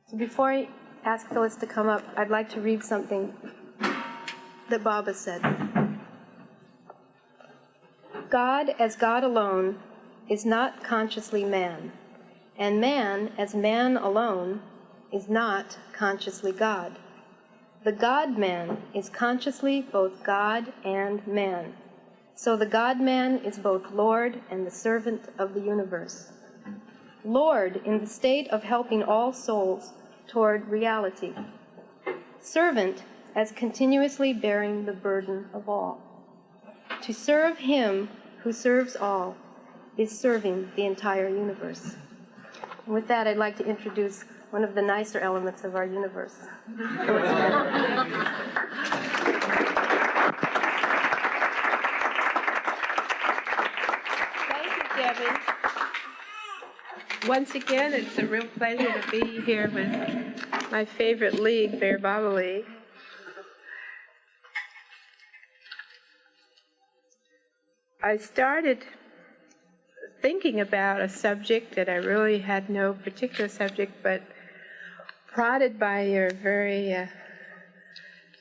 So before I ask Phyllis to come up, I'd like to read something that Baba said. God as God alone is not consciously man, and man as man alone is not consciously God. The God-man is consciously both God and man. So the God-man is both Lord and the servant of the universe. Lord in the state of helping all souls toward reality. Servant as continuously bearing the burden of all. To serve him who serves all is serving the entire universe. And with that, I'd like to introduce one of the nicer elements of our universe. Thank you, Debbie. Once again, it's a real pleasure to be here with my favorite league, Bear Baba League. I started thinking about a subject that I really had no particular subject, but prodded by your very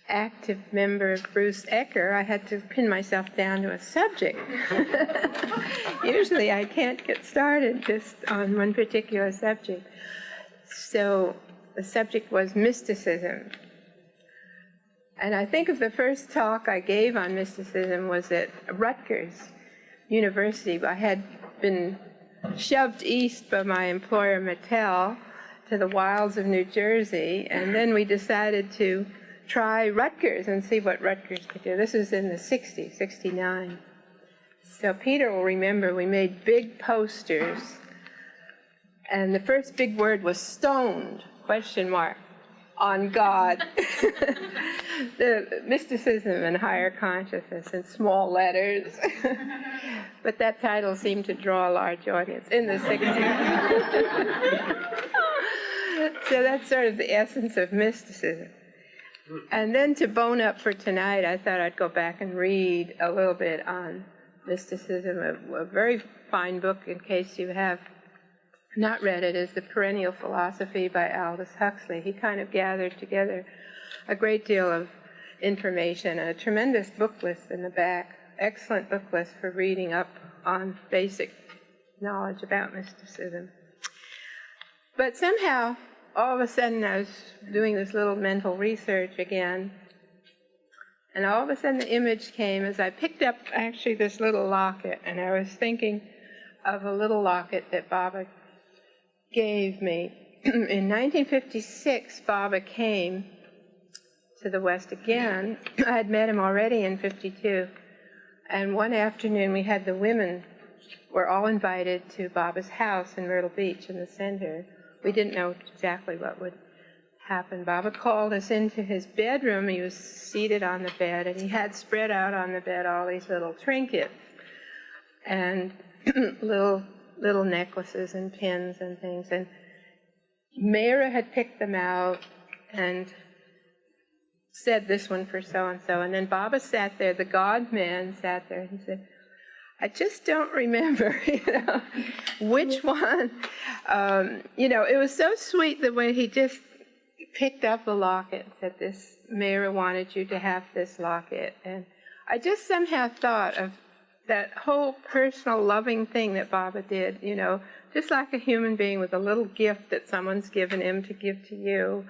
active member, Bruce Ecker, I had to pin myself down to a subject. Usually I can't get started just on one particular subject. So the subject was mysticism. And I think of the first talk I gave on mysticism was at Rutgers University. I had been shoved east by my employer, Mattel, to the wilds of New Jersey, and then we decided to try Rutgers and see what Rutgers could do. This was in the 60s, 69. So Peter will remember we made big posters, and the first big word was stoned, ? On God. The mysticism and higher consciousness in small letters. But that title seemed to draw a large audience in the 60s. So that's sort of the essence of mysticism. And then to bone up for tonight, I thought I'd go back and read a little bit on mysticism. A very fine book, in case you have not read it, is The Perennial Philosophy by Aldous Huxley. He kind of gathered together a great deal of information, a tremendous book list in the back, excellent book list for reading up on basic knowledge about mysticism. But somehow, all of a sudden, I was doing this little mental research again, and all of a sudden the image came as I picked up actually this little locket, and I was thinking of a little locket that Baba gave me. In 1956, Baba came to the West again. I had met him already in 52, and one afternoon we had the women were all invited to Baba's house in Myrtle Beach in the center. We didn't know exactly what would happen. Baba called us into his bedroom. He was seated on the bed, and he had spread out on the bed all these little trinkets and little necklaces and pins and things. And Mayra had picked them out and said, "This one for so-and-so." And then Baba sat there, the God-man sat there, and he said, "I just don't remember, which one." It was so sweet the way he just picked up the locket and said, "This, Mayra wanted you to have this locket." And I just somehow thought of that whole personal loving thing that Baba did, just like a human being with a little gift that someone's given him to give to you.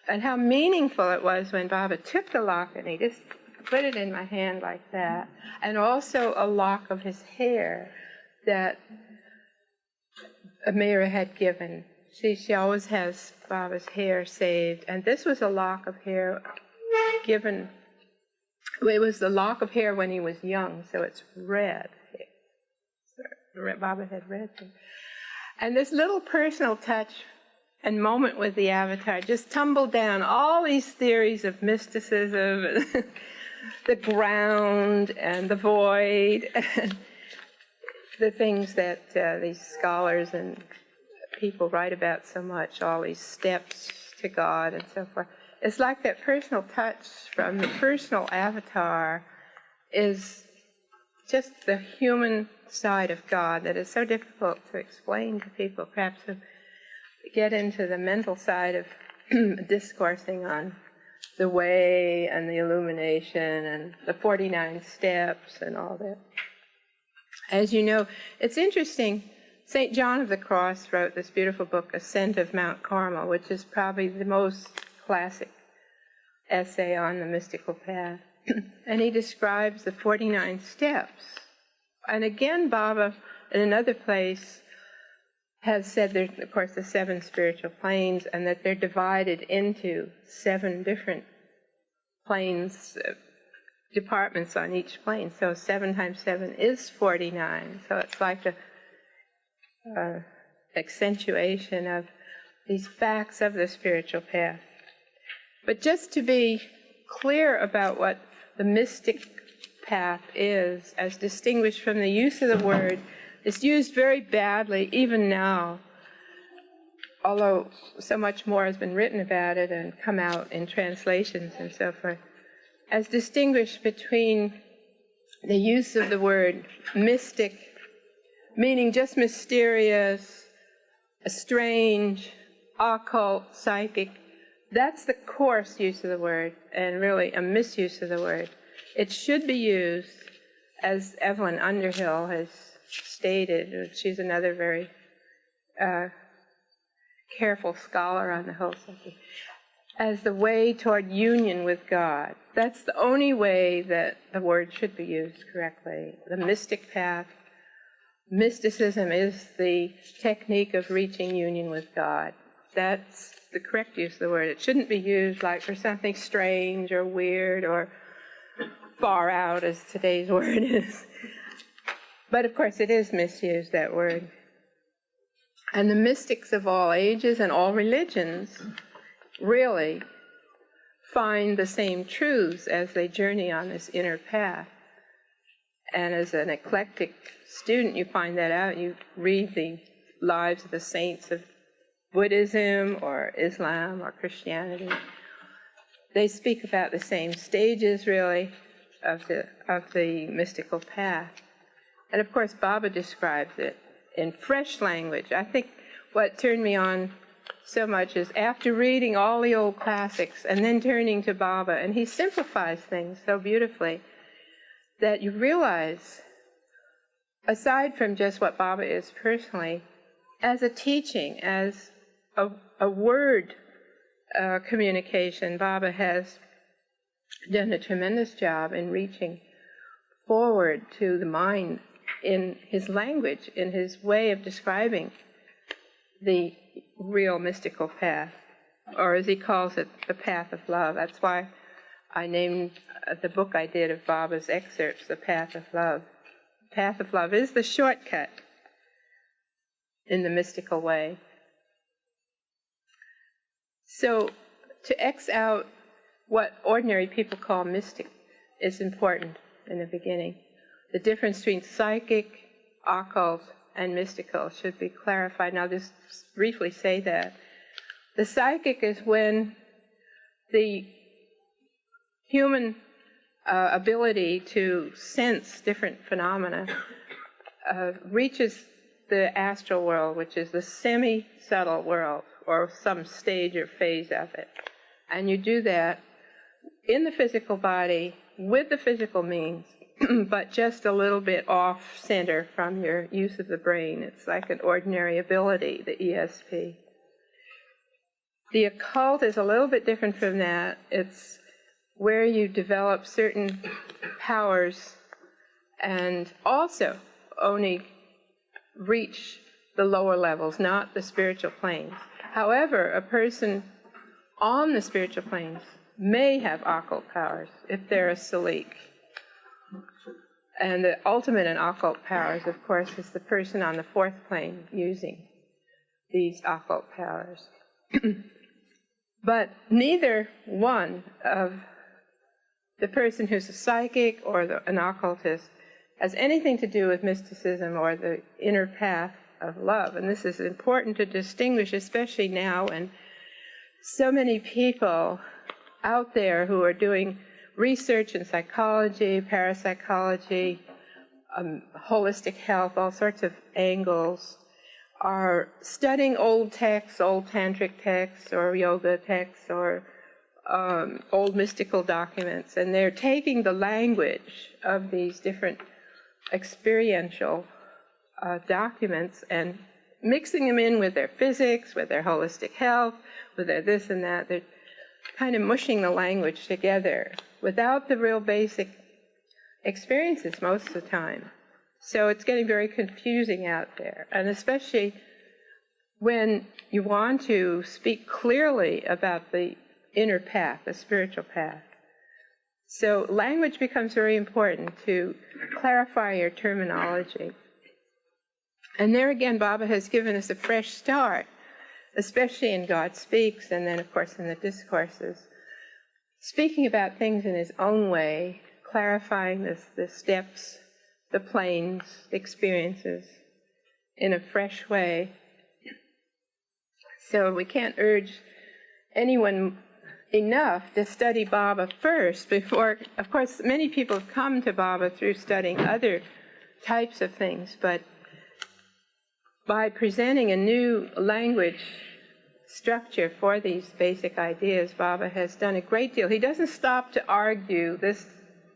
And how meaningful it was when Baba took the locket and he just put it in my hand like that. And also a lock of his hair that Amira had given. She always has Baba's hair saved. And this was a lock of hair given. It was the lock of hair when he was young, so it's red. Baba had red hair. And this little personal touch and moment with the avatar just tumbled down all these theories of mysticism, and the ground and the void, and the things that these scholars and people write about so much, all these steps to God and so forth. It's like that personal touch from the personal avatar is just the human side of God that is so difficult to explain to people, perhaps who get into the mental side of discoursing on the way and the illumination and the 49 steps and all that. As you know, it's interesting, St. John of the Cross wrote this beautiful book, Ascent of Mount Carmel, which is probably the most classic essay on the mystical path. And he describes the 49 steps. And again, Baba, in another place, has said there's, of course, the 7 spiritual planes, and that they're divided into 7 different planes, departments on each plane. So 7 times 7 is 49. So it's like a accentuation of these facts of the spiritual path. But just to be clear about what the mystic path is, as distinguished from the use of the word, it's used very badly even now, although so much more has been written about it and come out in translations and so forth, as distinguished between the use of the word mystic, meaning just mysterious, strange, occult, psychic. That's the coarse use of the word, and really a misuse of the word. It should be used, as Evelyn Underhill has stated. She's another very careful scholar on the whole subject, as the way toward union with God. That's the only way that the word should be used correctly. The mystic path, mysticism is the technique of reaching union with God. That's the correct use of the word. It shouldn't be used like for something strange or weird or far out, as today's word is. But of course it is misused, that word. And the mystics of all ages and all religions really find the same truths as they journey on this inner path. And as an eclectic student, you find that out. You read the lives of the saints of Buddhism or Islam or Christianity. They speak about the same stages, really, of the mystical path. And of course, Baba describes it in fresh language. I think what turned me on so much is after reading all the old classics and then turning to Baba, and he simplifies things so beautifully that you realize, aside from just what Baba is personally, as a teaching, as a word communication, Baba has done a tremendous job in reaching forward to the mind in his language, in his way of describing the real mystical path, or as he calls it, the path of love. That's why I named the book I did of Baba's excerpts, The Path of Love. The path of love is the shortcut in the mystical way. So to X out what ordinary people call mystic is important in the beginning. The difference between psychic, occult, and mystical should be clarified. Now, just briefly say that. The psychic is when the human ability to sense different phenomena reaches the astral world, which is the semi-subtle world, or some stage or phase of it. And you do that in the physical body, with the physical means, but just a little bit off-center from your use of the brain. It's like an ordinary ability, the ESP. The occult is a little bit different from that. It's where you develop certain powers and also only reach the lower levels, not the spiritual planes. However, a person on the spiritual planes may have occult powers if they're a salik. And the ultimate in occult powers, of course, is the person on the 4th plane using these occult powers. But neither one of the person who's a psychic or an occultist has anything to do with mysticism or the inner path of love. And this is important to distinguish, especially now when so many people out there who are doing research in psychology, parapsychology, holistic health, all sorts of angles, are studying old texts, old tantric texts, or yoga texts, or old mystical documents, and they're taking the language of these different experiential documents and mixing them in with their physics, with their holistic health, with their this and that. They're kind of mushing the language together without the real basic experiences most of the time. So it's getting very confusing out there, and especially when you want to speak clearly about the inner path, the spiritual path. So language becomes very important to clarify your terminology. And there again, Baba has given us a fresh start, especially in God Speaks, and then of course in the discourses, speaking about things in his own way, clarifying the steps, the planes, the experiences in a fresh way. So we can't urge anyone enough to study Baba first before, of course, many people have come to Baba through studying other types of things, but by presenting a new language structure for these basic ideas, Baba has done a great deal. He doesn't stop to argue, this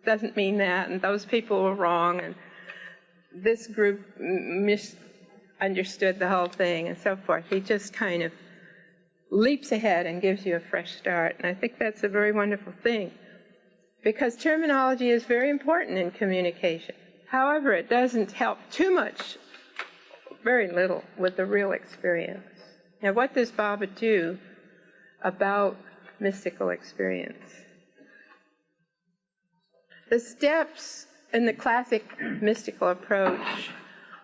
doesn't mean that, and those people were wrong, and this group misunderstood the whole thing, and so forth. He just kind of leaps ahead and gives you a fresh start, and I think that's a very wonderful thing, because terminology is very important in communication. However, it doesn't help too much, very little, with the real experience. Now, what does Baba do about mystical experience? The steps in the classic mystical approach,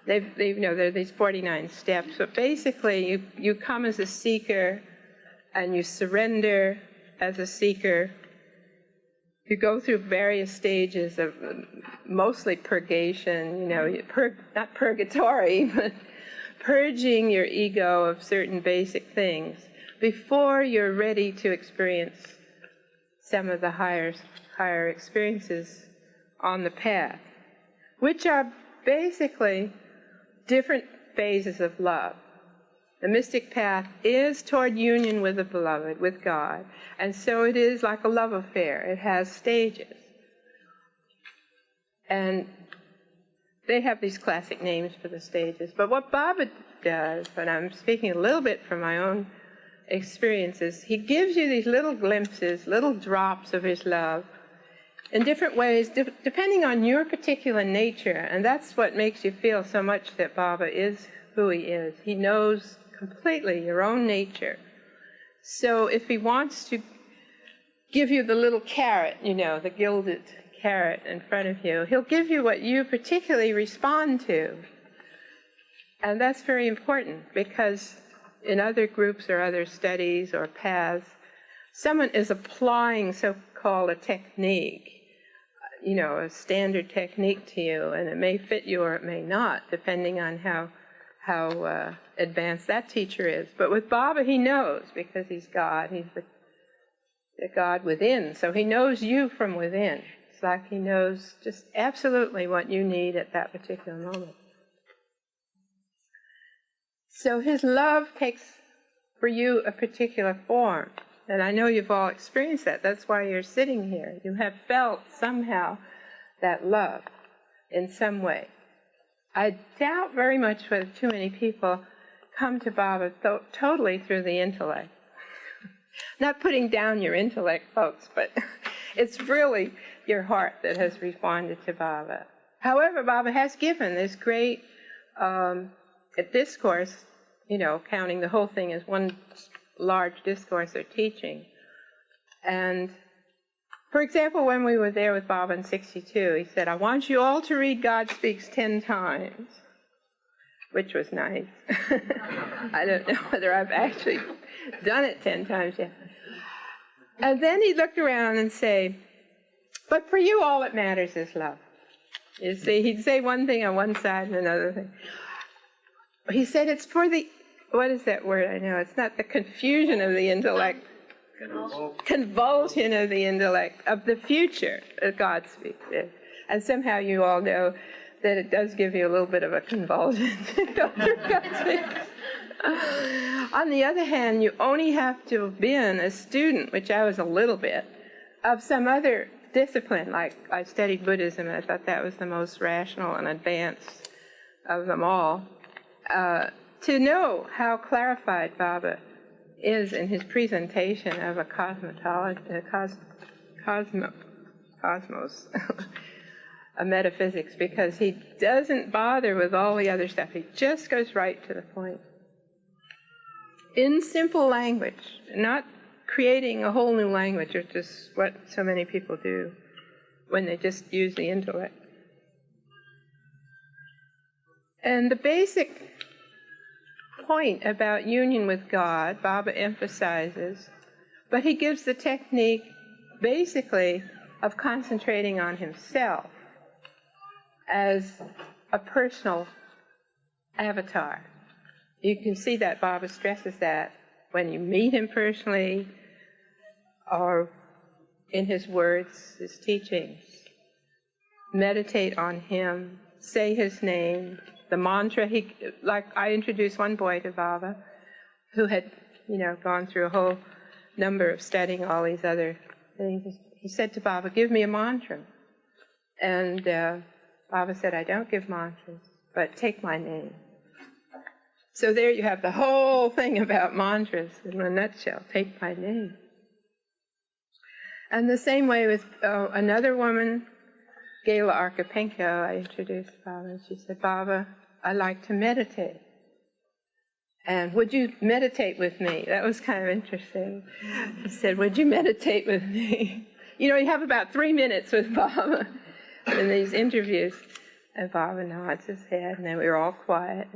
there are these 49 steps, but basically you come as a seeker and you surrender as a seeker. You go through various stages of mostly purgation, not purgatory, but purging your ego of certain basic things before you're ready to experience some of the higher experiences on the path, which are basically different phases of love. The mystic path is toward union with the beloved, with God, and so it is like a love affair. It has stages. And they have these classic names for the stages. But what Baba does, and I'm speaking a little bit from my own experiences, he gives you these little glimpses, little drops of his love in different ways, depending on your particular nature. And that's what makes you feel so much that Baba is who he is. He knows completely your own nature. So if he wants to give you the little carrot, the gilded carrot in front of you, he'll give you what you particularly respond to. And that's very important, because in other groups or other studies or paths, someone is applying so-called a technique, a standard technique to you, and it may fit you or it may not, depending on how advanced that teacher is. But with Baba, he knows, because he's God. He's the God within, so he knows you from within. It's like he knows just absolutely what you need at that particular moment. So his love takes for you a particular form. And I know you've all experienced that. That's why you're sitting here. You have felt somehow that love in some way. I doubt very much whether too many people come to Baba totally through the intellect. Not putting down your intellect, folks, but it's really your heart that has responded to Baba. However, Baba has given this great discourse, counting the whole thing as one large discourse or teaching. And, for example, when we were there with Baba in 62, he said, I want you all to read God Speaks 10 times, which was nice. I don't know whether I've actually done it 10 times yet. And then he looked around and say, but for you, all that matters is love. You see, he'd say one thing on one side and another thing. He said it's for the, what is that word? I know, it's not the confusion of the intellect. Convulsion of the intellect, of the future that God speaks in. And somehow you all know that it does give you a little bit of a convulsion. On the other hand, you only have to have been a student, which I was a little bit, of some other discipline. Like I studied Buddhism, and I thought that was the most rational and advanced of them all, to know how clarified Baba is in his presentation of a cosmos, a metaphysics, because he doesn't bother with all the other stuff. He just goes right to the point. In simple language, not creating a whole new language, which is what so many people do when they just use the intellect. And the basic point about union with God, Baba emphasizes, but he gives the technique basically of concentrating on himself as a personal avatar. You can see that Baba stresses that when you meet him personally or in his words, his teachings. Meditate on him, say his name, the mantra. Like I introduced one boy to Baba who had, gone through a whole number of studying all these other things. He said to Baba, "Give me a mantra." And Baba said, "I don't give mantras, but take my name." So there you have the whole thing about mantras in a nutshell. Take my name. And the same way with another woman, Gela Archipenko, I introduced Baba, and she said, "Baba, I like to meditate. And would you meditate with me?" That was kind of interesting. He said, "Would you meditate with me?" You have about 3 minutes with Baba in these interviews. And Baba nods his head, and then we were all quiet.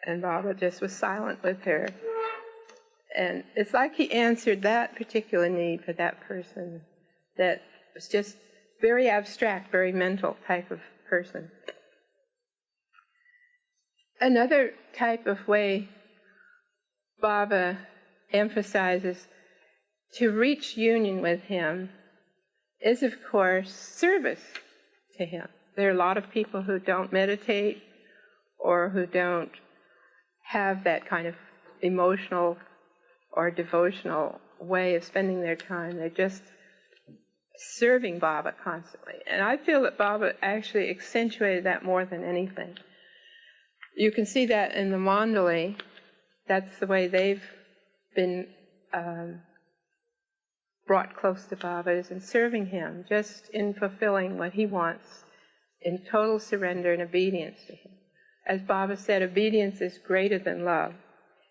And Baba just was silent with her. And it's like he answered that particular need for that person that was just very abstract, very mental type of person. Another type of way Baba emphasizes to reach union with him is, of course, service to him. There are a lot of people who don't meditate or who don't have that kind of emotional or devotional way of spending their time. They're just serving Baba constantly. And I feel that Baba actually accentuated that more than anything. You can see that in the Mandali. That's the way they've been brought close to Baba, is in serving him, just in fulfilling what he wants, in total surrender and obedience to him. As Baba said, obedience is greater than love.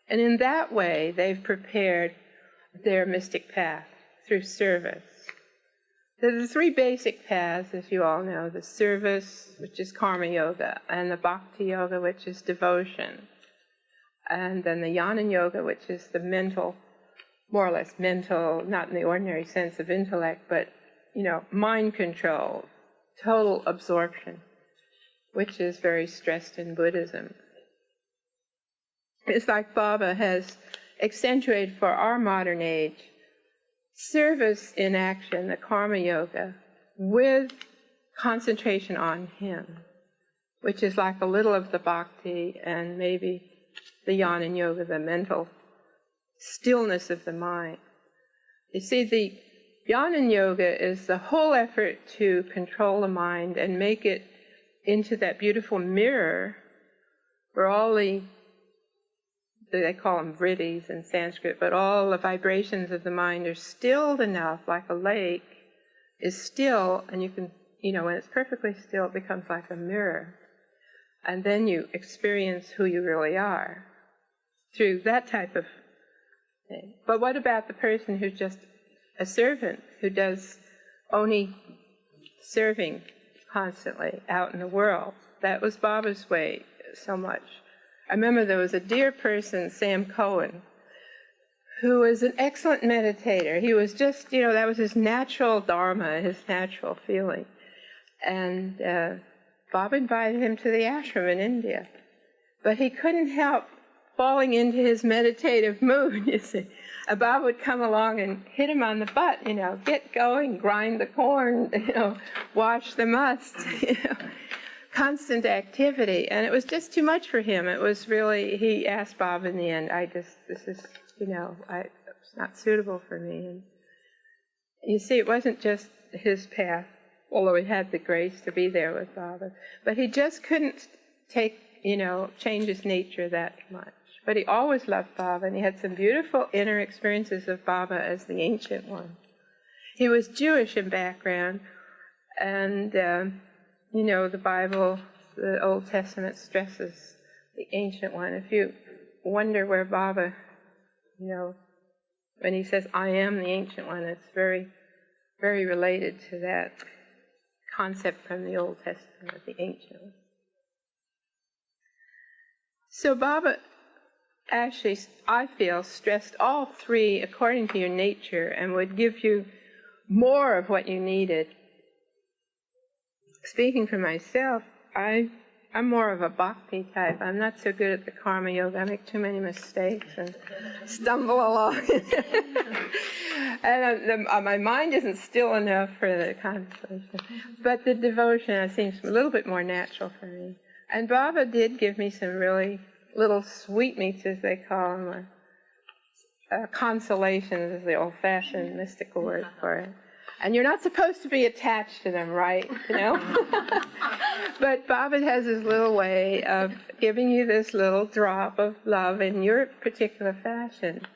And in that way, they've prepared their mystic path through service. There are the 3 basic paths, as you all know: the service, which is karma yoga, and the bhakti yoga, which is devotion, and then the jnana yoga, which is the mental, more or less mental, not in the ordinary sense of intellect, but, mind control, total absorption, which is very stressed in Buddhism. It's like Baba has accentuated for our modern age service in action, the karma yoga, with concentration on him, which is like a little of the bhakti and maybe the jnana yoga, the mental stillness of the mind. You see, the jnana yoga is the whole effort to control the mind and make it into that beautiful mirror where all they call them vrittis in Sanskrit, but all the vibrations of the mind are stilled enough, like a lake is still, and you can, when it's perfectly still, it becomes like a mirror. And then you experience who you really are through that type of thing. But what about the person who's just a servant, who does only serving constantly out in the world? That was Baba's way so much. I remember there was a dear person, Sam Cohen, who was an excellent meditator. He was just, that was his natural dharma, his natural feeling. And Baba invited him to the ashram in India. But he couldn't help falling into his meditative mood, you see. And Bob would come along and hit him on the butt, get going, grind the corn, wash the must, constant activity. And it was just too much for him. It was really, he asked Bob in the end, this is, it's not suitable for me. And you see, it wasn't just his path, although he had the grace to be there with Baba, but he just couldn't change his nature that much. But he always loved Baba, and he had some beautiful inner experiences of Baba as the Ancient One. He was Jewish in background, and, the Bible, the Old Testament stresses the Ancient One. If you wonder where Baba, when he says, I am the Ancient One, it's very, very related to that concept from the Old Testament, the Ancient One. So Baba actually, I feel, stressed all three according to your nature and would give you more of what you needed. Speaking for myself, I'm more of a bhakti type. I'm not so good at the karma yoga. I make too many mistakes and stumble along. And my mind isn't still enough for the contemplation. But the devotion seems a little bit more natural for me. And Baba did give me some really little sweetmeats, as they call them, or consolations is the old-fashioned mystical word for it. And you're not supposed to be attached to them, right? But Baba has his little way of giving you this little drop of love in your particular fashion.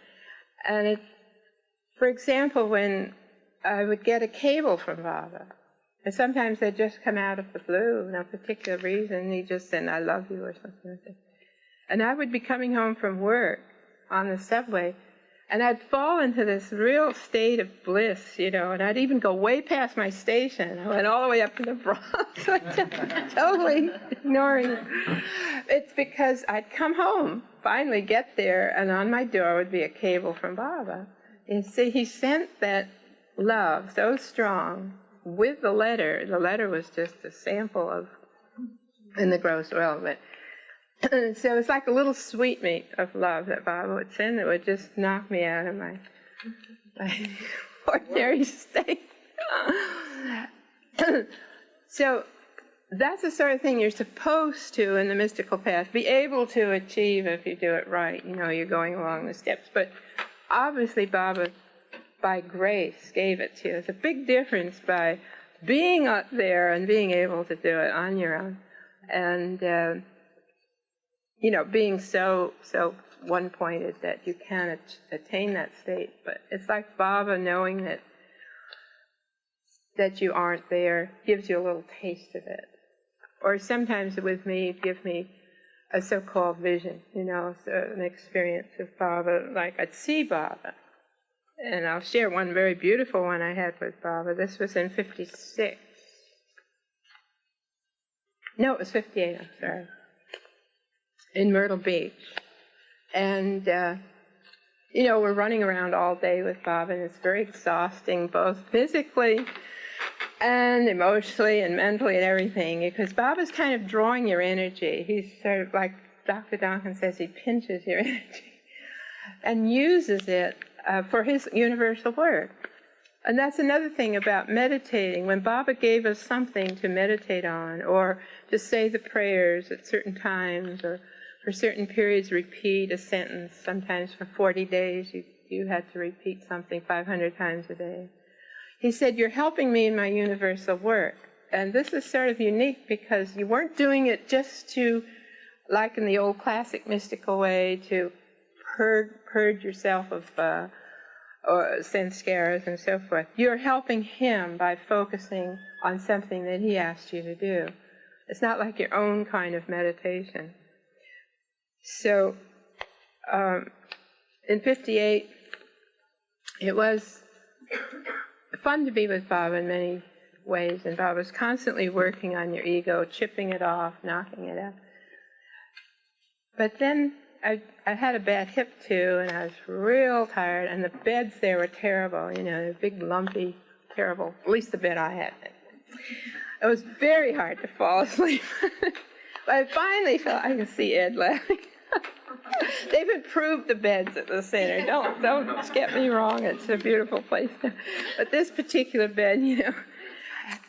And for example, when I would get a cable from Baba, and sometimes they'd just come out of the blue, no particular reason, he just said, I love you, or something like that. And I would be coming home from work on the subway, and I'd fall into this real state of bliss, and I'd even go way past my station. I went all the way up to the Bronx, totally ignoring it. It's because I'd come home, finally get there, and on my door would be a cable from Baba. And see, he sent that love so strong with the letter. The letter was just a sample of, in the gross oil, but so it's like a little sweetmeat of love that Baba would send that would just knock me out of my ordinary state. So that's the sort of thing you're supposed to, in the mystical path, be able to achieve if you do it right. You're going along the steps. But obviously Baba, by grace, gave it to you. It's a big difference by being up there and being able to do it on your own. And being so one-pointed that you can't attain that state. But it's like Baba knowing that you aren't there, gives you a little taste of it. Or sometimes with me, give me a so-called vision, so an experience of Baba, like I'd see Baba. And I'll share one very beautiful one I had with Baba. This was in 56. No, it was 58, I'm sorry. In Myrtle Beach. And, we're running around all day with Baba, and it's very exhausting, both physically and emotionally and mentally and everything, because Baba's kind of drawing your energy. He's sort of like Dr. Duncan says, he pinches your energy and uses it for his universal work. And that's another thing about meditating. When Baba gave us something to meditate on, or to say the prayers at certain times, or for certain periods repeat a sentence, sometimes for 40 days you had to repeat something 500 times a day. He said, you're helping me in my universal work. And this is sort of unique because you weren't doing it just to, like in the old classic mystical way, to purge yourself of sanskaras and so forth. You're helping him by focusing on something that he asked you to do. It's not like your own kind of meditation. So, in 58, it was fun to be with Baba in many ways, and Baba was constantly working on your ego, chipping it off, knocking it out. But then I had a bad hip too, and I was real tired, and the beds there were terrible, big, lumpy, terrible, at least the bed I had. It was very hard to fall asleep. But I finally felt, I can see Ed laughing. They've improved the beds at the center. Don't get me wrong. It's a beautiful place. But this particular bed,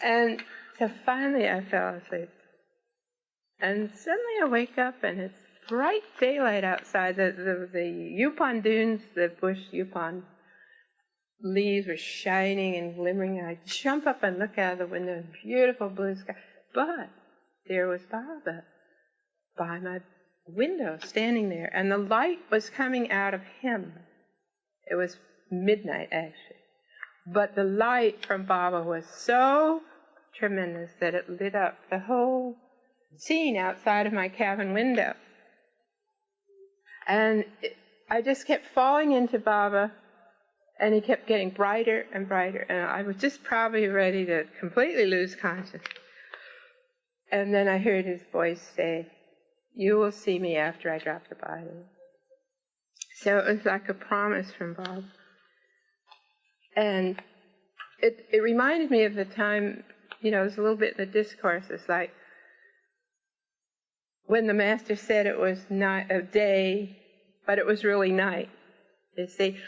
And so finally I fell asleep. And suddenly I wake up and it's bright daylight outside. The Yupon dunes, the bush Yupon leaves were shining and glimmering. I jump up and look out of the window, beautiful blue sky. But there was Baba by my window, standing there, and the light was coming out of him. It was midnight, actually. But the light from Baba was so tremendous that it lit up the whole scene outside of my cabin window. And I just kept falling into Baba, and he kept getting brighter and brighter, and I was just probably ready to completely lose consciousness. And then I heard his voice say, "You will see me after I drop the body." So it was like a promise from Bob. And it reminded me of the time, it was a little bit in the discourses, like when the Master said it was not a day, but it was really night. You see,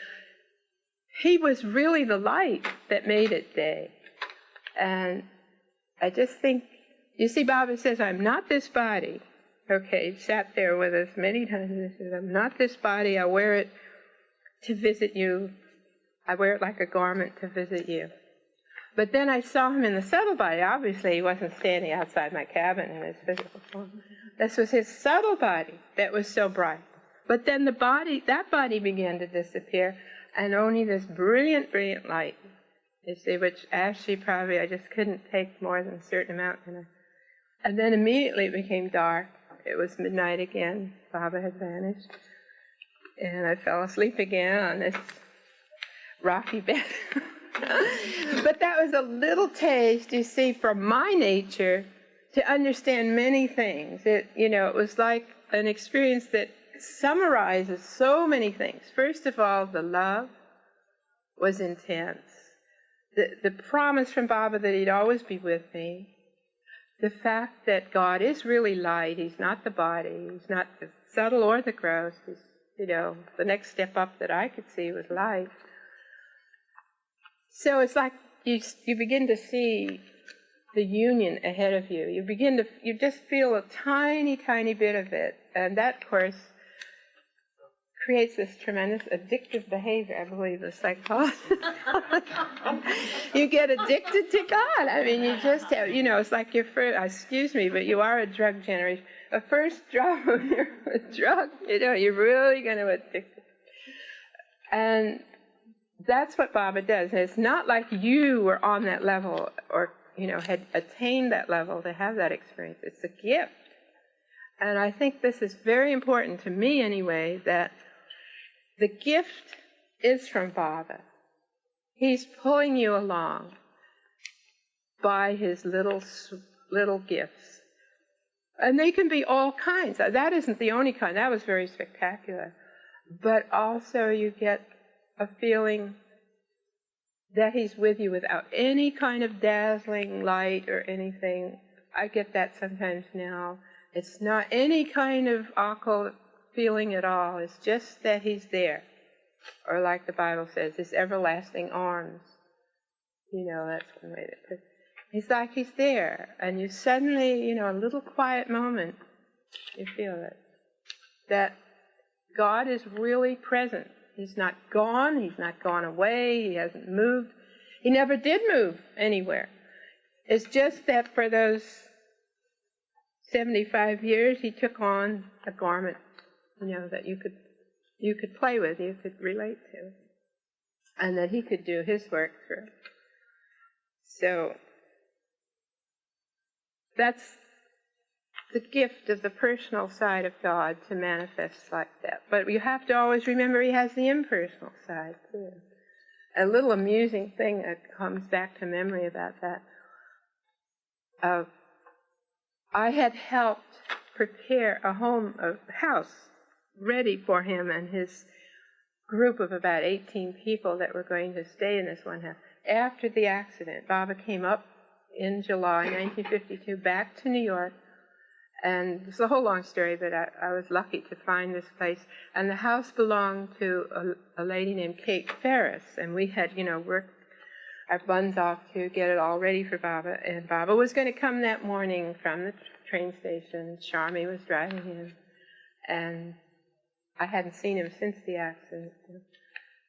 he was really the light that made it day. And I just think, you see, Baba says, "I'm not this body." Okay, he sat there with us many times and said, "I'm not this body, I wear it to visit you. I wear it like a garment to visit you." But then I saw him in the subtle body. Obviously, he wasn't standing outside my cabin in his physical form. This was his subtle body that was so bright. But then that body began to disappear, and only this brilliant, brilliant light, you see, which actually probably I just couldn't take more than a certain amount. And then immediately it became dark. It was midnight again. Baba had vanished. And I fell asleep again on this rocky bed. But that was a little taste, you see, from my nature to understand many things. It was like an experience that summarizes so many things. First of all, the love was intense. The promise from Baba that he'd always be with me. The fact that God is really light. He's not the body. He's not the subtle or the gross. He's, the next step up that I could see was light. So it's like you begin to see the union ahead of you. You just feel a tiny, tiny bit of it. And that, of course, creates this tremendous addictive behavior, I believe the psychologists. You get addicted to God. I mean, you just have, it's like your first, excuse me, but you are a drug generation. A first drop of your drug, you're really going to addict it. And that's what Baba does. And it's not like you were on that level or, had attained that level to have that experience. It's a gift. And I think this is very important to me anyway, that the gift is from Baba. He's pulling you along by his little gifts. And they can be all kinds. That isn't the only kind. That was very spectacular. But also you get a feeling that he's with you without any kind of dazzling light or anything. I get that sometimes now. It's not any kind of occult feeling at all. It's just that he's there. Or like the Bible says, his everlasting arms. That's one way to put it. It's like he's there. And you suddenly, a little quiet moment, you feel it. That God is really present. He's not gone. He's not gone away. He hasn't moved. He never did move anywhere. It's just that for those 75 years, he took on a garment, that you could play with, you could relate to, and that he could do his work through. So that's the gift of the personal side of God to manifest like that. But you have to always remember he has the impersonal side too. A little amusing thing that comes back to memory about that. I had helped prepare a house ready for him and his group of about 18 people that were going to stay in this one house. After the accident, Baba came up in July 1952 back to New York, And it's a whole long story, but I was lucky to find this place. And the house belonged to a lady named Kate Ferris, and we had, worked our buns off to get it all ready for Baba. And Baba was going to come that morning from the train station. Charmy was driving him, and I hadn't seen him since the accident.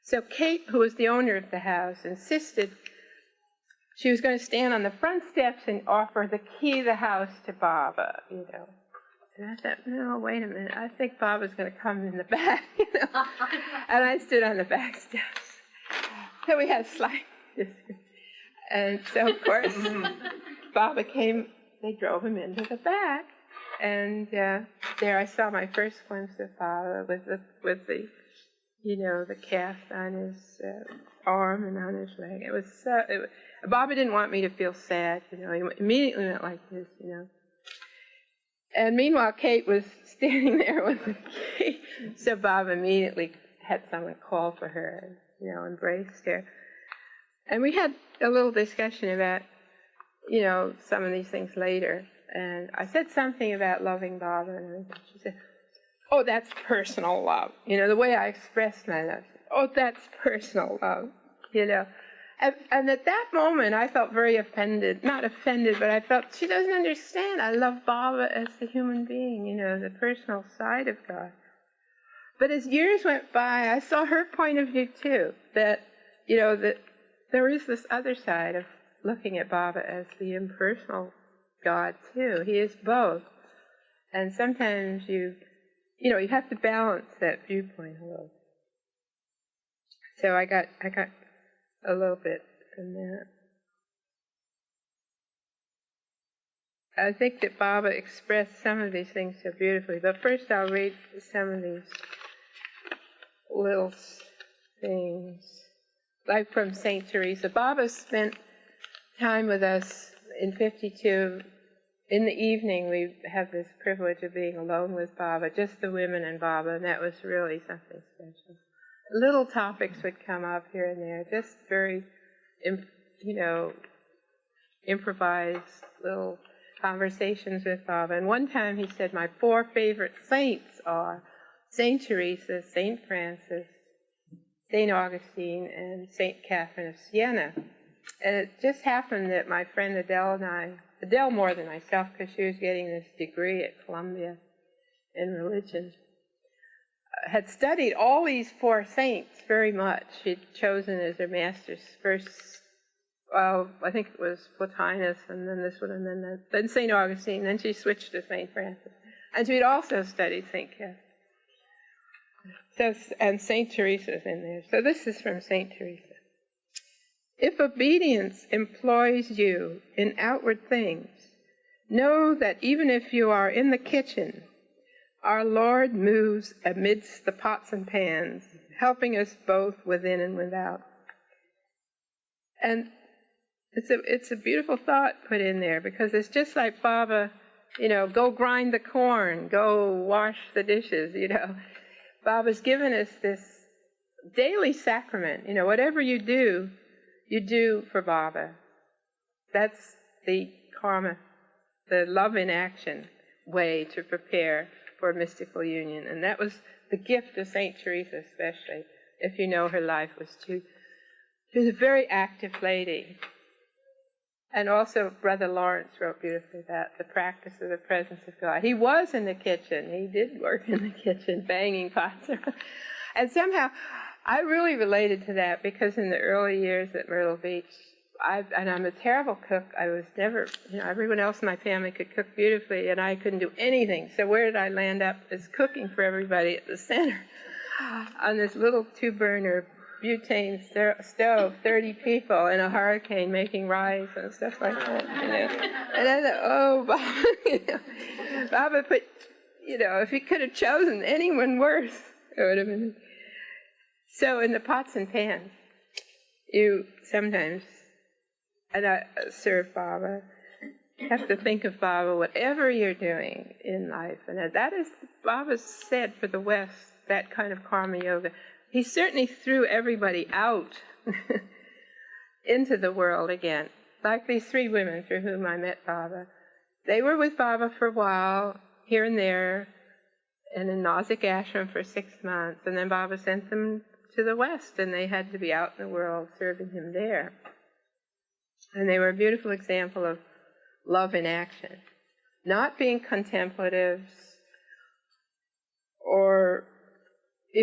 So Kate, who was the owner of the house, insisted she was going to stand on the front steps and offer the key of the house to Baba, And I thought, no, wait a minute, I think Baba's going to come in the back, And I stood on the back steps. So we had a slight discussion. And so, of course, Baba came, they drove him into the back. And there I saw my first glimpse of Baba with the the cast on his arm and on his leg. It was Baba didn't want me to feel sad, He immediately went like this, And meanwhile, Kate was standing there with the key. So Baba immediately had someone call for her, embraced her. And we had a little discussion about, some of these things later. And I said something about loving Baba, and she said, oh, that's personal love. The way I expressed my love. Oh, that's personal love, And at that moment, I felt very offended. Not offended, but I felt she doesn't understand. I love Baba as the human being, the personal side of God. But as years went by, I saw her point of view, too, that, that there is this other side of looking at Baba as the impersonal God, too. He is both. And sometimes you have to balance that viewpoint a little. So I got a little bit from that. I think that Baba expressed some of these things so beautifully. But first I'll read some of these little things. Like from St. Teresa. Baba spent time with us in 52. In the evening, we have this privilege of being alone with Baba, just the women and Baba, and that was really something special. Little topics would come up here and there, just very, improvised little conversations with Baba. And one time he said, my 4 favorite saints are St. Teresa, St. Francis, St. Augustine, and St. Catherine of Siena. And it just happened that my friend Adele and I, Adele more than myself, because she was getting this degree at Columbia in religion, had studied all these 4 saints very much. She'd chosen as her master's first, I think it was Plotinus, and then this one, and then St. Augustine, then she switched to St. Francis. And she'd also studied St. Catherine. So, and St. Teresa's in there. So this is from St. Teresa. If obedience employs you in outward things, know that even if you are in the kitchen, our Lord moves amidst the pots and pans, helping us both within and without. And it's a beautiful thought put in there, because it's just like Baba, go grind the corn, go wash the dishes, Baba's given us this daily sacrament. Whatever you do for Baba. That's the karma, the love in action way to prepare for mystical union. And that was the gift of St. Teresa, especially, if you know her life, was she was a very active lady. And also Brother Lawrence wrote beautifully about the practice of the presence of God. He was in the kitchen. He did work in the kitchen, banging pots around. And somehow I really related to that, because in the early years at Myrtle Beach, and I'm a terrible cook. I was never, everyone else in my family could cook beautifully, and I couldn't do anything. So where did I land up? As cooking for everybody at the center on this little 2-burner butane stove, 30 people in a hurricane making rice and stuff like that. And I thought, oh, Baba, Baba put, if he could have chosen anyone worse, it would have been. So in the pots and pans, you sometimes, and I serve Baba, you have to think of Baba, whatever you're doing in life. And that is, Baba said for the West, that kind of karma yoga. He certainly threw everybody out into the world again. Like these 3 women through whom I met Baba. they were with Baba for a while, here and there, in a Nazik ashram for 6 months, and then Baba sent them to the West, and they had to be out in the world serving him there. And they were a beautiful example of love in action. Not being contemplatives or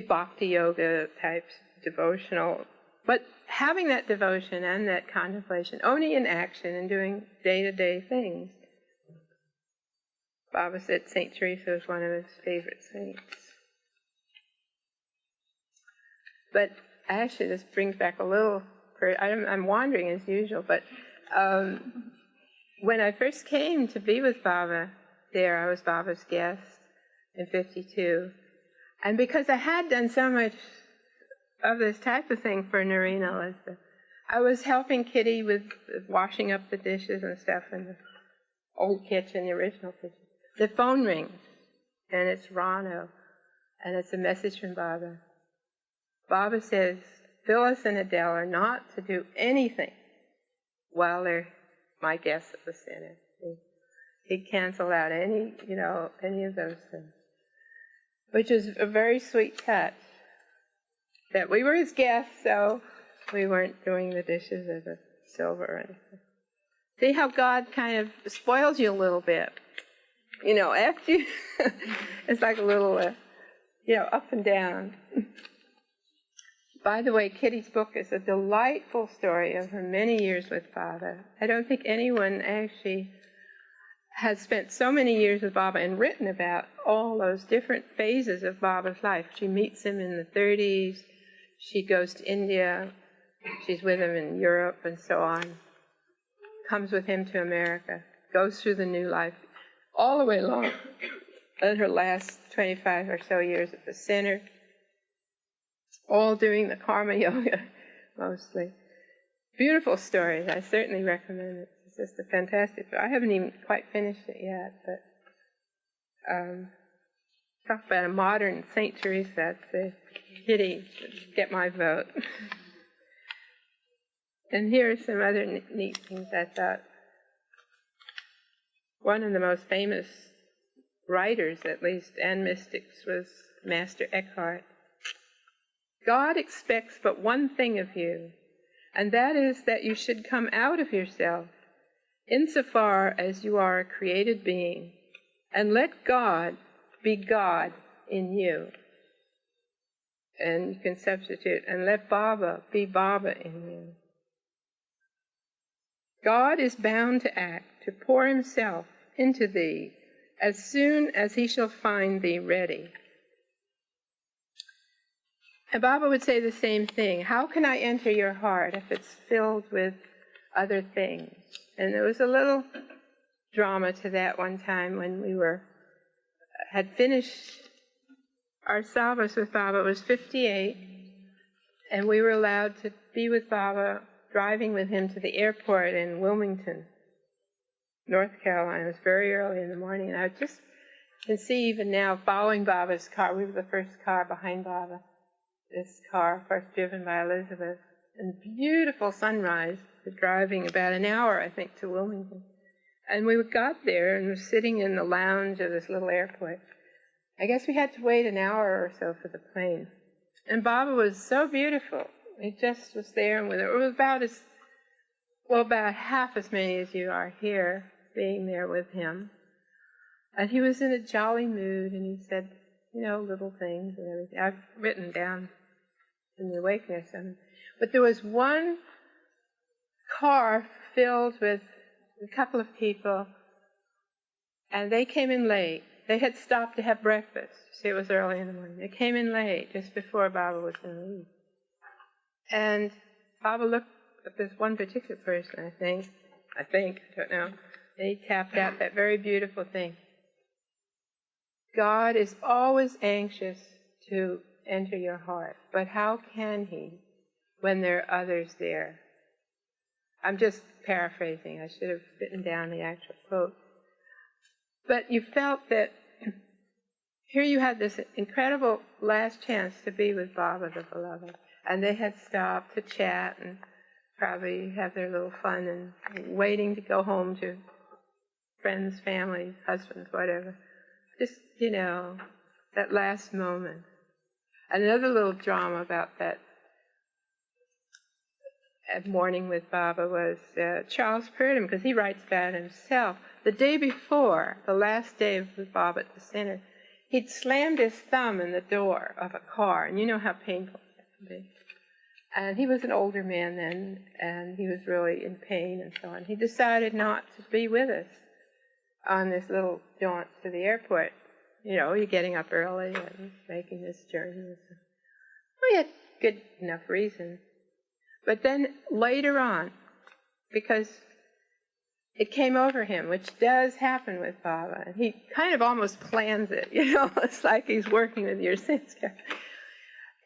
bhakti yoga types, devotional, but having that devotion and that contemplation only in action and doing day-to-day things. Baba said St. Teresa was one of his favorite saints. But actually this brings back a little, I'm wandering as usual, but when I first came to be with Baba there, I was Baba's guest in 52. And because I had done so much of this type of thing for Narina, I was helping Kitty with washing up the dishes and stuff in the old kitchen, the original kitchen. The phone rings, and it's Rano, and it's a message from Baba. Baba says, Phyllis and Adele are not to do anything while they're my guests at the center. He'd cancel out any of those things, which is a very sweet touch. That we were his guests, so we weren't doing the dishes or the silver or anything. See how God kind of spoils you a little bit. After you, it's like a little, up and down. By the way, Kitty's book is a delightful story of her many years with Baba. I don't think anyone actually has spent so many years with Baba and written about all those different phases of Baba's life. She meets him in the 30s, she goes to India, she's with him in Europe and so on, comes with him to America, goes through the new life, all the way along in her last 25 or so years at the center, all doing the karma yoga, mostly. Beautiful stories. I certainly recommend it. It's just a fantastic. I haven't even quite finished it yet, but talk about a modern St. Teresa. That's Kitty. Get my vote. And here are some other neat things I thought. One of the most famous writers, at least, and mystics was Master Eckhart. God expects but one thing of you, and that is that you should come out of yourself insofar as you are a created being, and let God be God in you. And you can substitute, and let Baba be Baba in you. God is bound to act, to pour himself into thee as soon as he shall find thee ready. And Baba would say the same thing. How can I enter your heart if it's filled with other things? And there was a little drama to that one time when we had finished our Sabbaths with Baba. It was 58, and we were allowed to be with Baba, driving with him to the airport in Wilmington, North Carolina. It was very early in the morning, and I just can see even now following Baba's car. We were the first car behind Baba. This car, first driven by Elizabeth, and beautiful sunrise. We're driving about an hour, I think, to Wilmington. And we got there and were sitting in the lounge of this little airport. I guess we had to wait an hour or so for the plane. And Baba was so beautiful. He just was there, and it was about half as many as you are here, being there with him. And he was in a jolly mood, and he said, little things and everything. I've written down in the awakeness. But there was one car filled with a couple of people, and they came in late. They had stopped to have breakfast. See, it was early in the morning. They came in late, just before Baba was going to leave. And Baba looked at this one particular person, I don't know, and he tapped out that very beautiful thing. God is always anxious to enter your heart, but how can he when there are others there? I'm just paraphrasing. I should have written down the actual quote. But you felt that here you had this incredible last chance to be with Baba, the beloved, and they had stopped to chat and probably have their little fun and waiting to go home to friends, families, husbands, whatever. Just, that last moment. Another little drama about that morning with Baba was Charles Purdom, because he writes about it himself. The day before, the last day with Baba at the center, he'd slammed his thumb in the door of a car, and you know how painful that can be. And he was an older man then, and he was really in pain and so on. He decided not to be with us on this little jaunt to the airport. You're getting up early and making this journey. We had good enough reason. But then later on, because it came over him, which does happen with Baba, and he kind of almost plans it, it's like he's working with your sense.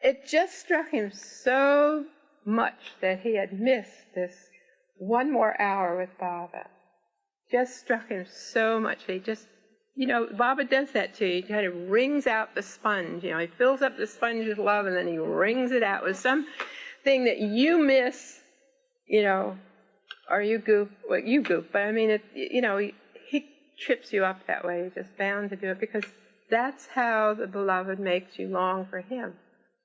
It just struck him so much that he had missed this one more hour with Baba. Just struck him so much. He just, Baba does that to you. He kind of wrings out the sponge. He fills up the sponge with love, and then he wrings it out with something that you miss, or you goof. Well, you goof, but I mean, he trips you up that way. He's just bound to do it, because that's how the beloved makes you long for him.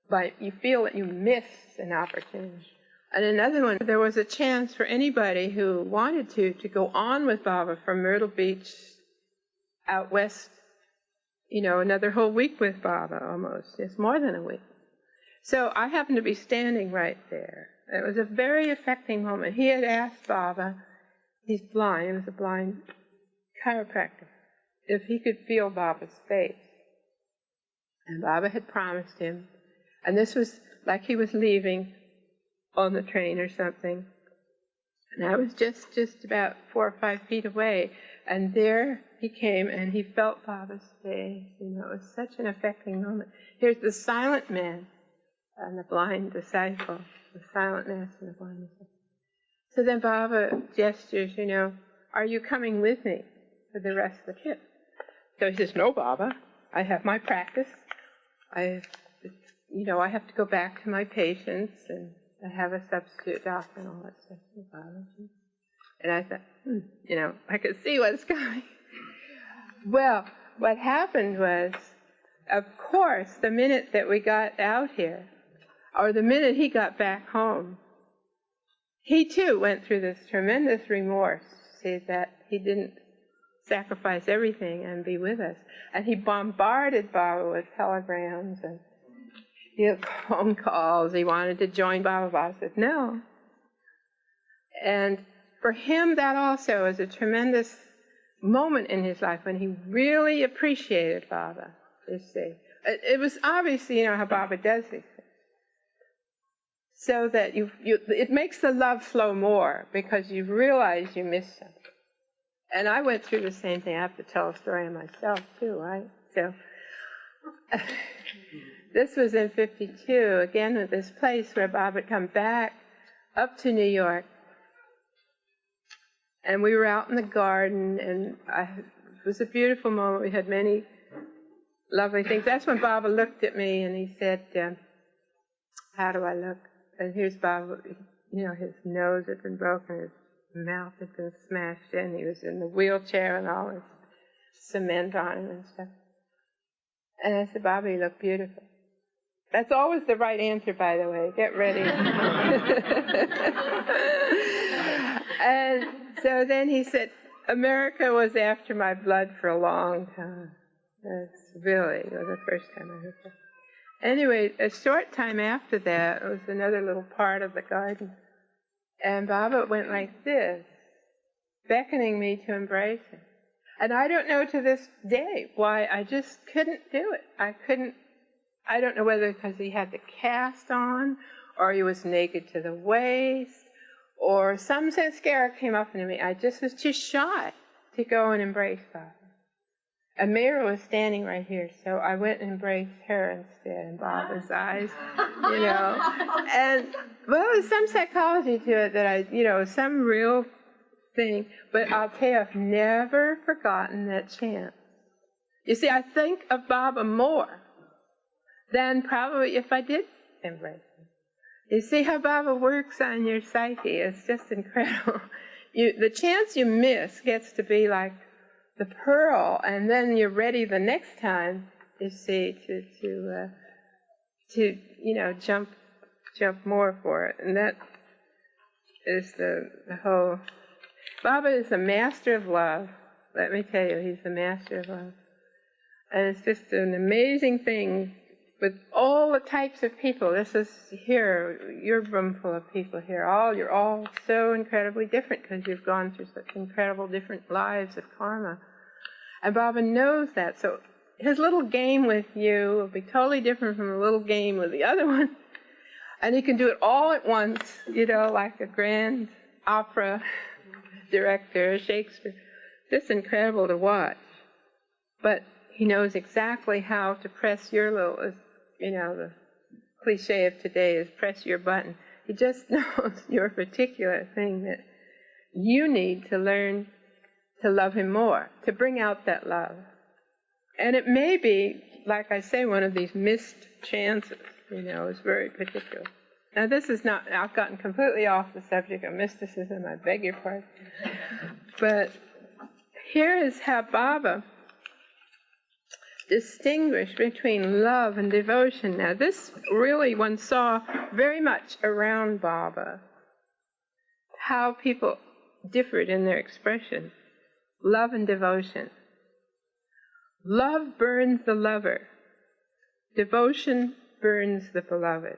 But you feel that you miss an opportunity. And another one, there was a chance for anybody who wanted to go on with Baba from Myrtle Beach out west, another whole week with Baba almost. It's more than a week. So I happened to be standing right there. It was a very affecting moment. He had asked Baba, he's blind, he was a blind chiropractor, if he could feel Baba's face. And Baba had promised him. And this was like he was leaving on the train or something. And I was just about 4 or 5 feet away. And there he came, and he felt Baba's face. It was such an affecting moment. Here's the silent man and the blind disciple, the silent master and the blind disciple. So then Baba gestures, are you coming with me for the rest of the trip? So he says, no, Baba, I have my practice. I have to go back to my patients, and I have a substitute doctor and all that stuff. And I thought, I could see what's coming. Well, what happened was, of course, the minute that we got out here, or the minute he got back home, he too went through this tremendous remorse, see, that he didn't sacrifice everything and be with us. And he bombarded Baba with telegrams and phone calls. He wanted to join Baba. Baba said no. And for him, that also was a tremendous moment in his life when he really appreciated Baba, you see. It was obviously, how Baba does these things. So that it makes the love flow more, because you realize you missed something. And I went through the same thing. I have to tell a story of myself too, right? So this was in 52, again with this place where Bob had come back up to New York. And we were out in the garden, and it was a beautiful moment. We had many lovely things. That's when Baba looked at me and he said, how do I look? And here's Baba, his nose had been broken, his mouth had been smashed in, he was in the wheelchair and all this cement on him and stuff. And I said, Baba, you look beautiful. That's always the right answer, by the way. Get ready. And so then he said, America was after my blood for a long time. It was the first time I heard that. Anyway, a short time after that, it was another little part of the garden. And Baba went like this, beckoning me to embrace him. And I don't know to this day why I just couldn't do it. I don't know whether because he had the cast on, or he was naked to the waist, or some sanskara came up into me. I just was too shy to go and embrace Baba. And Meera was standing right here, so I went and embraced her instead in Baba's eyes, And, well, there was some psychology to it that some real thing. But I'll tell you, I've never forgotten that chance. You see, I think of Baba more than probably if I did embrace him. You see how Baba works on your psyche. It's just incredible. The chance you miss gets to be like the pearl, and then you're ready the next time, you see, to jump more for it. And that is the whole. Baba is a master of love. Let me tell you, he's the master of love. And it's just an amazing thing with all the types of people. This is here, your room full of people here. You're all so incredibly different because you've gone through such incredible different lives of karma. And Baba knows that. So his little game with you will be totally different from the little game with the other one. And he can do it all at once, like a grand opera director, Shakespeare. Just incredible to watch. But he knows exactly how to press your little, the cliche of today is press your button. He just knows your particular thing that you need to learn to love him more, to bring out that love. And it may be, like I say, one of these missed chances, is very particular. Now this is not, I've gotten completely off the subject of mysticism, I beg your pardon. But here is how Baba distinguished between love and devotion. Now this really one saw very much around Baba, how people differed in their expression. Love and devotion. Love burns the lover. Devotion burns the beloved.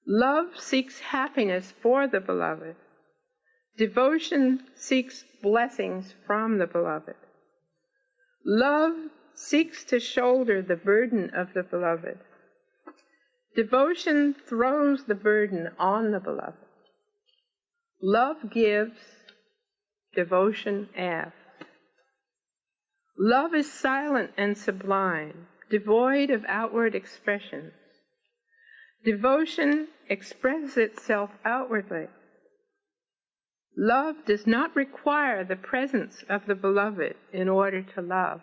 Love seeks happiness for the beloved. Devotion seeks blessings from the beloved. Love seeks to shoulder the burden of the beloved. Devotion throws the burden on the beloved. Love gives, devotion asks. Love is silent and sublime, devoid of outward expressions. Devotion expresses itself outwardly. Love does not require the presence of the beloved in order to love.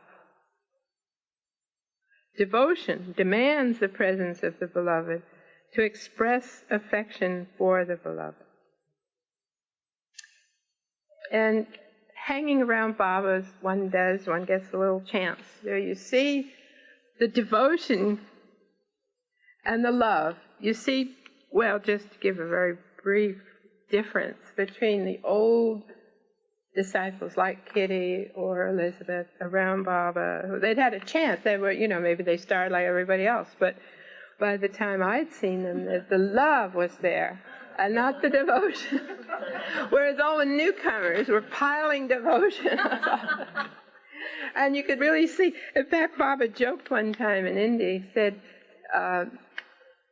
Devotion demands the presence of the beloved to express affection for the beloved. And hanging around Babas, one gets a little chance. There you see the devotion and the love. You see, well, just to give a very brief difference between the old disciples like Kitty or Elizabeth around Baba. They'd had a chance. They were, maybe they started like everybody else, but by the time I'd seen them, the love was there and not the devotion. Whereas all the newcomers were piling devotion. And you could really see, in fact, Baba joked one time in India, he said,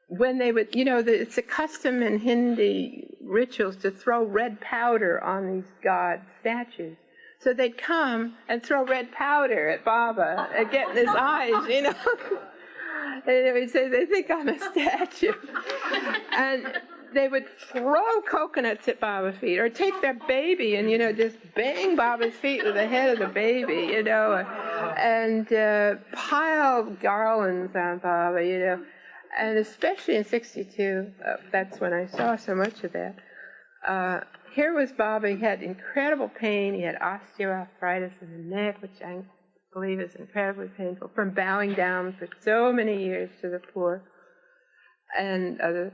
when they would, it's a custom in Hindi rituals to throw red powder on these god statues. So they'd come and throw red powder at Baba and get in his eyes, And they would say, they think I'm a statue. And they would throw coconuts at Baba's feet, or take their baby and, just bang Baba's feet with the head of the baby, and pile garlands on Baba, And especially in 1962, that's when I saw so much of that. Here was Baba. He had incredible pain. He had osteoarthritis in the neck, which I believe is incredibly painful, from bowing down for so many years to the poor and other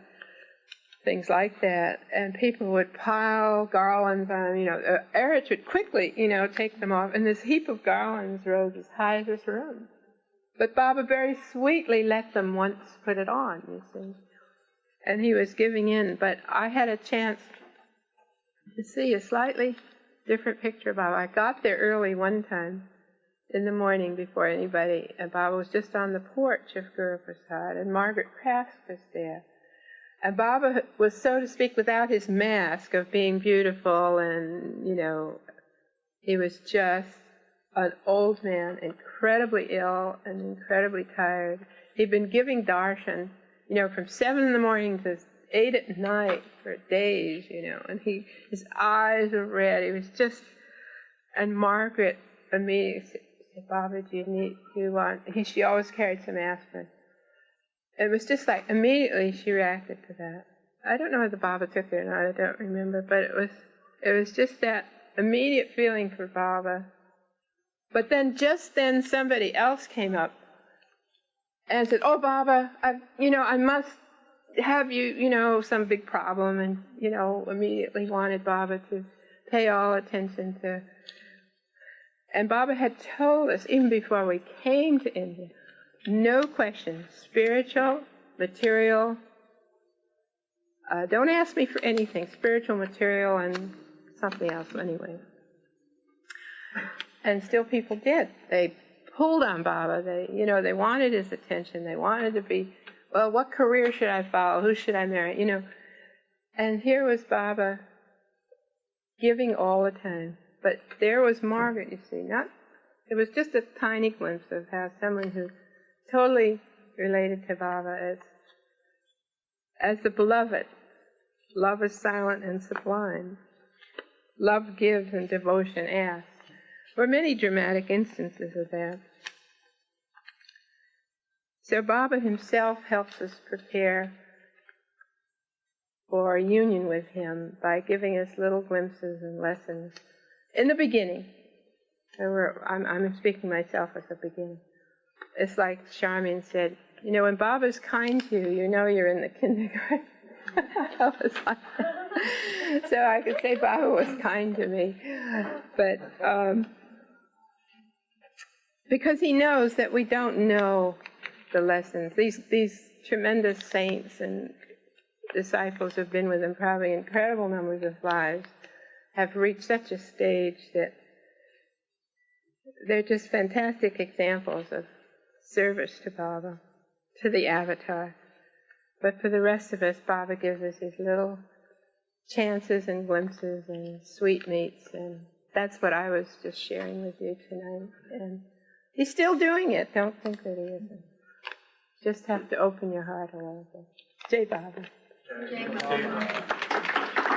things like that. And people would pile garlands on, Erich would quickly, take them off. And this heap of garlands rose as high as this room. But Baba very sweetly let them once put it on, you see. And he was giving in. But I had a chance to see a slightly different picture of Baba. I got there early one time in the morning before anybody, and Baba was just on the porch of Guru Prasad, and Margaret Kraft was there. And Baba was, so to speak, without his mask of being beautiful, and, he was just an old man, incredibly ill and incredibly tired. He'd been giving darshan, from 7 in the morning to 8 at night for days, and his eyes were red. He was just, and Margaret immediately said, Baba, she always carried some aspirin. It was just like, immediately she reacted to that. I don't know whether Baba took it or not, I don't remember, but it was just that immediate feeling for Baba. But then just then somebody else came up and said, "Oh, Baba, I must have you, some big problem," and, immediately wanted Baba to pay all attention to. And Baba had told us, even before we came to India, no questions, spiritual, material, don't ask me for anything, spiritual, material, and something else anyway. And still people did. They pulled on Baba. They wanted his attention. They wanted to be, well, what career should I follow? Who should I marry? And here was Baba giving all the time. But there was Margaret, you see. It was just a tiny glimpse of how someone who totally related to Baba as the beloved. Love is silent and sublime. Love gives and devotion asks. There were many dramatic instances of that. So Baba himself helps us prepare for a union with him by giving us little glimpses and lessons. In the beginning, I'm speaking myself as a beginning. It's like Charmian said, when Baba's kind to you, you're in the kindergarten. I was like that. So I could say Baba was kind to me. But because he knows that we don't know the lessons. These tremendous saints and disciples who have been with him probably incredible numbers of lives have reached such a stage that they're just fantastic examples of service to Baba, to the avatar. But for the rest of us, Baba gives us these little chances and glimpses and sweetmeats, and that's what I was just sharing with you tonight. And he's still doing it. Don't think that he isn't. Just have to open your heart a little bit. Jai Baba. Jai Baba.